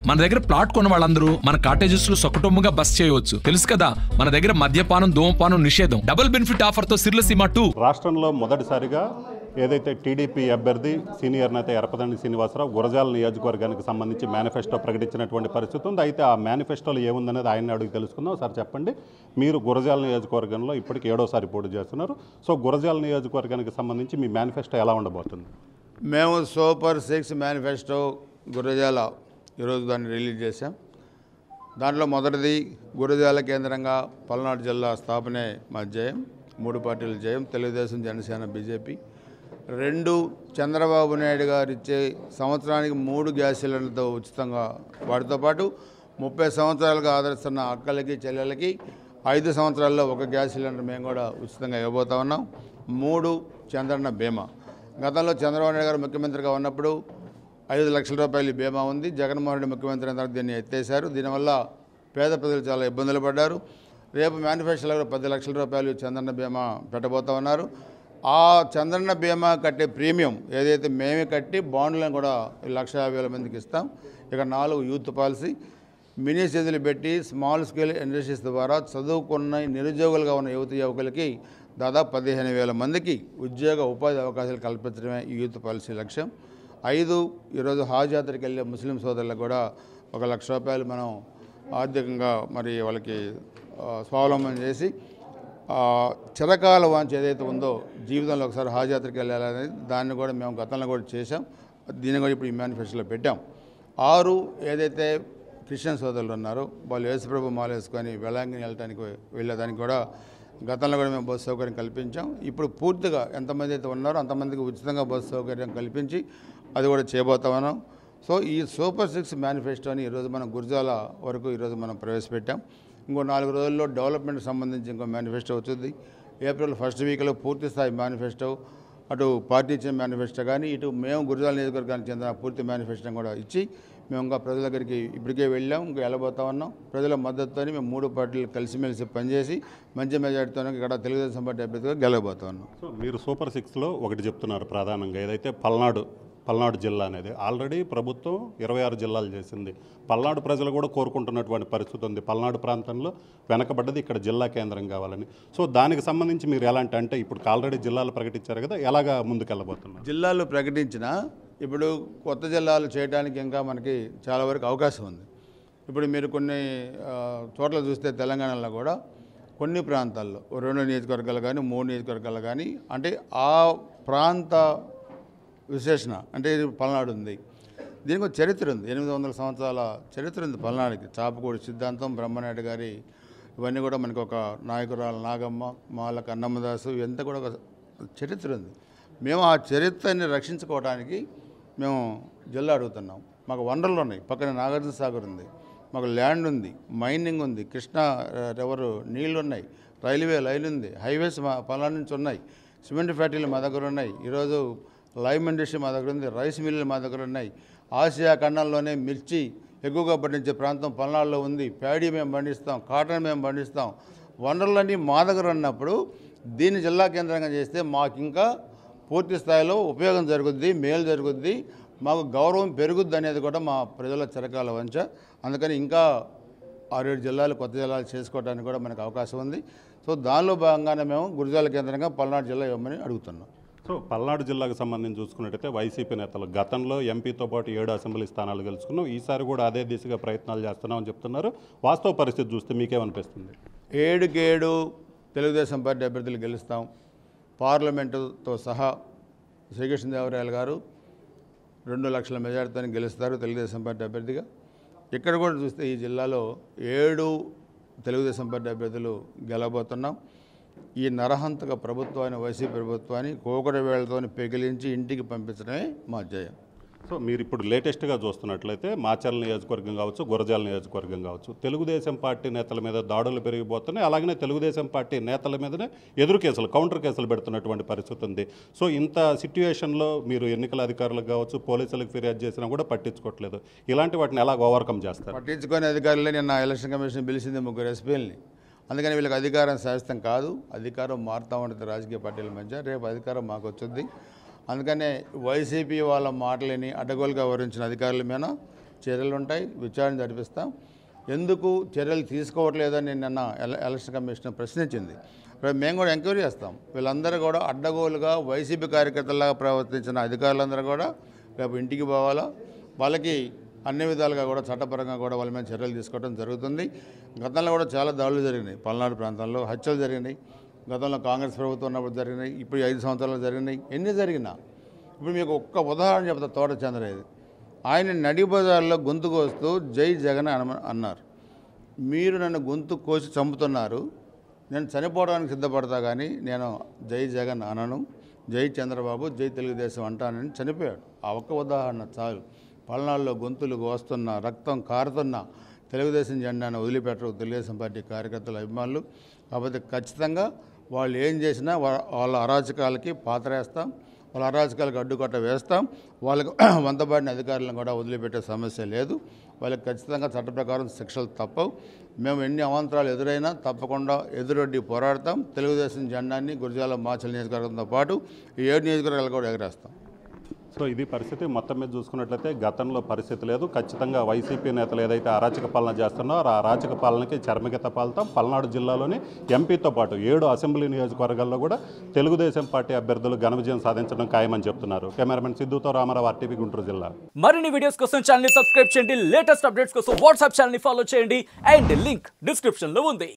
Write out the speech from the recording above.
మన దగ్గర ప్లాట్ కొన్న వాళ్ళందరూ మన కాటేజెస్ లో సకుటుంబంగా బస్ చేయవచ్చు. తెలుసు కదా, మన దగ్గర మద్యపానం ధూమపానం నిషేధం. డబుల్ బెనిఫిట్ ఆఫర్ తో సిర్లసీమ 2. రాష్ట్రంలో మొదటిసారిగా ఏదైతే టీడీపీ అభ్యర్థి సీనియర్ నేత ఎరపదండి శ్రీనివాసరావు గురజాల నియోజకవర్గానికి సంబంధించి మేనిఫెస్టో ప్రకటించినటువంటి పరిస్థితి ఉంది. అయితే ఆ మేనిఫెస్టోలో ఏముందనేది ఆయన అడిగి తెలుసుకుందాం. సార్ చెప్పండి, మీరు గురజాల నియోజకవర్గంలో ఇప్పటికి 7వ పోటీ చేస్తున్నారు. సో గురజాల నియోజకవర్గానికి సంబంధించి మీ మేనిఫెస్టో ఎలా ఉండబోతుంది? మేము సూపర్ 6 మేనిఫెస్టో గురజాల ఈరోజు దాన్ని రిలీజ్ చేశాం. దాంట్లో మొదటిది గురజాల కేంద్రంగా పల్నాడు జిల్లా స్థాపనే మా జయం. 3 పార్టీల జయం, తెలుగుదేశం, జనసేన, బీజేపీ. 2, చంద్రబాబు నాయుడు గారు ఇచ్చే సంవత్సరానికి 3 గ్యాస్ సిలిండర్లతో ఉచితంగా, వాటితో పాటు 30 సంవత్సరాలుగా ఆదరిస్తున్న అక్కలకి చెల్లెలకి 5 సంవత్సరాల్లో 1 గ్యాస్ సిలిండర్ మేము కూడా ఉచితంగా ఇవ్వబోతా ఉన్నాం. 3, చంద్రన్న బీమా. గతంలో చంద్రబాబు నాయుడు గారు ముఖ్యమంత్రిగా ఉన్నప్పుడు 5 లక్షల రూపాయలు బీమా ఉంది. జగన్మోహన్ రెడ్డి ముఖ్యమంత్రి అయిన తర్వాత దీన్ని ఎత్తేశారు. దీనివల్ల పేద ప్రజలు చాలా ఇబ్బందులు పడ్డారు. రేపు మేనిఫెస్టోలో 10 లక్షల రూపాయలు చంద్రన్న బీమా పెట్టబోతా ఉన్నారు. ఆ చంద్రన్న బీమా కట్టే ప్రీమియం ఏదైతే మేమే కట్టి బాండ్లను కూడా 1,50,000 మందికి ఇస్తాం. ఇక 4, యూత్ పాలసీ. మినీ చేతులు పెట్టి స్మాల్ స్కేల్ ఇండస్ట్రీస్ ద్వారా చదువుకున్న నిరుద్యోగులుగా ఉన్న యువకులకి దాదాపు 15,000 మందికి ఉద్యోగ ఉపాధి అవకాశాలు కల్పించడమే ఈ యూత్ పాలసీ లక్ష్యం. 5, ఈరోజు హాజ్ యాత్రకి వెళ్ళే ముస్లిం సోదరులకు కూడా 1 లక్ష రూపాయలు మనం ఆర్థికంగా మరి వాళ్ళకి స్వావలంబన చేసి చిరకాల వాంఛ ఏదైతే ఉందో జీవితంలో ఒకసారి హాజ్ యాత్రకి వెళ్ళాలనేది, దాన్ని కూడా మేము గతంలో కూడా చేశాం. దీన్ని కూడా ఇప్పుడు ఈ మేనిఫెస్టోలో పెట్టాం. 6, ఏదైతే క్రిస్టియన్ సోదరులు ఉన్నారో వాళ్ళు యేసుప్రభు మాల వేసుకొని వేళాంగిని వెళ్ళడానికి కూడా గతంలో కూడా మేము బస్సు సౌకర్యం కల్పించాం. ఇప్పుడు పూర్తిగా ఎంతమంది అయితే ఉన్నారో అంతమందికి ఉచితంగా బస్సు సౌకర్యం కల్పించి అది కూడా చేయబోతా ఉన్నాం. సో ఈ సూపర్ 6 మేనిఫెస్టోని ఈరోజు మనం గురజాల వరకు ఈరోజు మనం ప్రవేశపెట్టాం. ఇంకో 4 రోజుల్లో డెవలప్మెంట్కి సంబంధించి ఇంకో మేనిఫెస్టో వచ్చింది. ఏప్రిల్ 1st వీక్లో పూర్తి స్థాయి మేనిఫెస్టో, అటు పార్టీ ఇచ్చిన మేనిఫెస్టో కానీ ఇటు మేము గురజాల నియోజకవర్గానికి చెందిన పూర్తి మేనిఫెస్టో కూడా ఇచ్చి మేము ఇంకా ప్రజల దగ్గరికి ఇప్పటికే వెళ్ళాం, ఇంకా వెళ్ళబోతా ఉన్నాం. ప్రజల మద్దతుతో మేము 3 పార్టీలు కలిసిమెలిసి పనిచేసి మంచి మెజార్టీతో ఇక్కడ తెలుగుదేశం పార్టీ అభ్యర్థిగా గెలవబోతా ఉన్నాం. సో మీరు సూపర్ 6లో ఒకటి చెప్తున్నారు ప్రధానంగా, ఏదైతే పల్నాడు జిల్లా అనేది ఆల్రెడీ ప్రభుత్వం 26 జిల్లాలు చేసింది. పల్నాడు ప్రజలు కూడా కోరుకుంటున్నటువంటి పరిస్థితి ఉంది. పల్నాడు ప్రాంతంలో వెనకబడ్డది, ఇక్కడ జిల్లా కేంద్రం కావాలని. సో దానికి సంబంధించి మీరు ఎలాంటి, అంటే ఇప్పుడు ఆల్రెడీ జిల్లాలు ప్రకటించారు కదా, ఎలాగా ముందుకెళ్ళబోతున్నారు? జిల్లాలు ప్రకటించిన ఇప్పుడు కొత్త జిల్లాలు చేయడానికి ఇంకా మనకి చాలా వరకు అవకాశం ఉంది. ఇప్పుడు మీరు కొన్ని చోట్ల చూస్తే తెలంగాణలో కూడా కొన్ని ప్రాంతాల్లో 2 నియోజకవర్గాలు కానీ 3 నియోజకవర్గాలు కానీ, అంటే ఆ ప్రాంత విశేషణ, అంటే పల్నాడు ఉంది. దీనికి ఒక చరిత్ర ఉంది, 800 సంవత్సరాల చరిత్ర ఉంది పల్నాడుకి. చాపకూడి సిద్ధాంతం, బ్రహ్మనాయుడు గారి ఇవన్నీ కూడా మనకు ఒక నాయకురాలు నాగమ్మ, మాల కన్నమ్మదాసు, ఇవంతా కూడా ఒక చరిత్ర ఉంది. మేము ఆ చరిత్రని రక్షించుకోవడానికి మేము జిల్లా అడుగుతున్నాం. మాకు వనరులు ఉన్నాయి, పక్కన నాగార్జున సాగర్ ఉంది, మాకు ల్యాండ్ ఉంది, మైనింగ్ ఉంది, కృష్ణా రివర్ నీళ్ళు ఉన్నాయి, రైల్వే లైన్ ఉంది, హైవేస్ మా పల్నాడు నుంచి ఉన్నాయి, సిమెంట్ ఫ్యాక్టరీలు మా దగ్గర ఉన్నాయి, ఈరోజు లైమ్ ఇండస్ట్రీ మా దగ్గర ఉంది, రైస్ మిల్లులు మా దగ్గర ఉన్నాయి. ఆసియా ఖండంలోనే మిర్చి ఎక్కువగా పండించే ప్రాంతం పల్నాడులో ఉంది. ప్యాడీ మేము పండిస్తాం, కాటన్ మేము పండిస్తాం. వనరులన్నీ మా దగ్గర ఉన్నప్పుడు దీన్ని జిల్లా కేంద్రంగా చేస్తే మాకు ఇంకా పూర్తి స్థాయిలో ఉపయోగం జరుగుద్ది, మేలు జరుగుద్ది, మాకు గౌరవం పెరుగుద్ది అనేది కూడా మా ప్రజల చిరకాల వంచ. అందుకని ఇంకా 6-7 జిల్లాలు కొత్త జిల్లాలు చేసుకోవడానికి కూడా మనకు అవకాశం ఉంది. సో దానిలో భాగంగానే మేము గురజాల కేంద్రంగా పల్నాడు జిల్లా ఇవ్వమని అడుగుతున్నాం. సో పల్నాడు జిల్లాకు సంబంధించి చూసుకున్నట్టయితే వైసీపీ నేతలు గతంలో ఎంపీతో పాటు 7 అసెంబ్లీ స్థానాలు గెలుచుకున్నాం, ఈసారి కూడా అదే దిశగా ప్రయత్నాలు చేస్తున్నామని చెప్తున్నారు. వాస్తవ పరిస్థితి చూస్తే మీకేమనిపిస్తుంది? 7కి 7 తెలుగుదేశం పార్టీ అభ్యర్థులు గెలుస్తాం. పార్లమెంటుతో సహా శ్రీకృష్ణదేవరాయలు గారు 2 లక్షల మెజార్టీతో గెలుస్తారు తెలుగుదేశం పార్టీ అభ్యర్థిగా. ఇక్కడ కూడా చూస్తే ఈ జిల్లాలో 7 తెలుగుదేశం పార్టీ అభ్యర్థులు గెలవబోతున్నాం. ఈ నరహంతక ప్రభుత్వాన్ని, వైసీపీ ప్రభుత్వాన్ని కోకడ వేళ్లతో పెగిలించి ఇంటికి పంపించడమే మా జయం. సో మీరు ఇప్పుడు లేటెస్ట్గా చూస్తున్నట్లయితే మాచర్ల నియోజకవర్గం కావచ్చు, గురజాల నియోజకవర్గం కావచ్చు, తెలుగుదేశం పార్టీ నేతల మీద దాడులు పెరిగిపోతున్నాయి. అలాగనే తెలుగుదేశం పార్టీ నేతల మీదనే ఎదురు కేసులు, కౌంటర్ కేసులు పెడుతున్నటువంటి పరిస్థితి ఉంది. సో ఇంత సిట్యుయేషన్లో మీరు ఎన్నికల అధికారులకు కావచ్చు, పోలీసులకు ఫిర్యాదు చేసినా కూడా పట్టించుకోవట్లేదు. ఇలాంటి వాటిని ఎలా ఓవర్కమ్ చేస్తారు? పట్టించుకునే అధికారులే నిన్న ఎలక్షన్ కమిషన్ పిలిచింది 3 ఎస్పీలని. అందుకని వీళ్ళకి అధికారం శాశ్వతం కాదు, అధికారం మారుతూ ఉంటుంది రాజకీయ పార్టీల మధ్య. రేపు అధికారం మాకు వచ్చింది. అందుకనే వైసీపీ వాళ్ళ మాటలని అడ్డగోలుగా వివరించిన అధికారుల మీద చర్యలు ఉంటాయి, విచారణ జరిపిస్తాం. ఎందుకు చర్యలు తీసుకోవట్లేదని నిన్న ఎలక్షన్ కమిషన్ ప్రశ్నించింది. రేపు మేము కూడా ఎంక్వైరీ చేస్తాం. వీళ్ళందరూ కూడా అడ్డగోలుగా వైసీపీ కార్యకర్తలాగా ప్రవర్తించిన అధికారులందరూ కూడా రేపు ఇంటికి పోవాలా. వాళ్ళకి అన్ని విధాలుగా కూడా చట్టపరంగా కూడా వాళ్ళ మీద చర్యలు తీసుకోవడం జరుగుతుంది. గతంలో కూడా చాలా దాడులు జరిగినాయి, పల్నాడు ప్రాంతంలో హత్యలు జరిగినాయి. గతంలో కాంగ్రెస్ ప్రభుత్వం ఉన్నప్పుడు జరిగినాయి, ఇప్పుడు 5 సంవత్సరాలు జరిగినాయి. ఎన్ని జరిగినా ఇప్పుడు మీకు ఒక్క ఉదాహరణ చెప్తా. తోట చంద్రయ్య ఆయన నడి బజార్లో గొంతు కోస్తూ జై జగన్ అన్నారు. మీరు నన్ను గొంతు కోసి చంపుతున్నారు, నేను చనిపోవడానికి సిద్ధపడతా కానీ నేను జై జగన్ అనను, జై చంద్రబాబు, జై తెలుగుదేశం అంటానని చనిపోయాడు. ఆ ఒక్క ఉదాహరణ చాలు. పల్నాడులో గొంతులు కోస్తున్న, రక్తం కారుతున్న తెలుగుదేశం జెండాను వదిలిపెట్టరు తెలుగుదేశం పార్టీ కార్యకర్తల అభిమానులు. కాకపోతే ఖచ్చితంగా వాళ్ళు ఏం చేసినా వాళ్ళ అరాచకాలకి పాతరేస్తాం, వాళ్ళ అరాచకాలకు అడ్డుకట్ట వేస్తాం. వాళ్ళకు వంతబాడిన అధికారులను కూడా వదిలిపెట్టే సమస్య లేదు. వాళ్ళకి ఖచ్చితంగా చట్ట ప్రకారం శిక్షలు తప్పవు. మేము ఎన్ని అవాంతరాలు ఎదురైనా తప్పకుండా ఎదురొడ్డి పోరాడతాం. తెలుగుదేశం జెండాన్ని గురజాల మాచల్ నియోజకవర్గంతో పాటు ఈ 7 నియోజకవర్గాలు కూడా ఎగరేస్తాం. సో ఇది పరిస్థితి. మొత్తం మీద చూసుకున్నట్లయితే గతంలో పరిస్థితి లేదు. ఖచ్చితంగా వైసీపీ నేతలు ఏదైతే అరాచక పాలన చేస్తున్నారో ఆ అరాచక పాలనకి చర్మగీత పాల్తాం. పల్నాడు జిల్లాలోని ఎంపీతో పాటు 7 అసెంబ్లీ నియోజకవర్గాల్లో కూడా తెలుగుదేశం పార్టీ అభ్యర్థులు ఘన విజయం సాధించడం ఖాయమని చెప్తున్నారు. కెమెరామెన్ సిద్ధుతో రామారావు, ఆర్టీవీ గుంటూరు జిల్లా. మరిన్ని వీడియోస్ కోసం ఛానల్ ని సబ్స్క్రైబ్ చేయండి. లేటెస్ట్ అప్డేట్స్ కోసం వాట్సాప్ ఛానల్ ని ఫాలో చేయండి. అండ్ లింక్ డిస్క్రిప్షన్ లో ఉంది.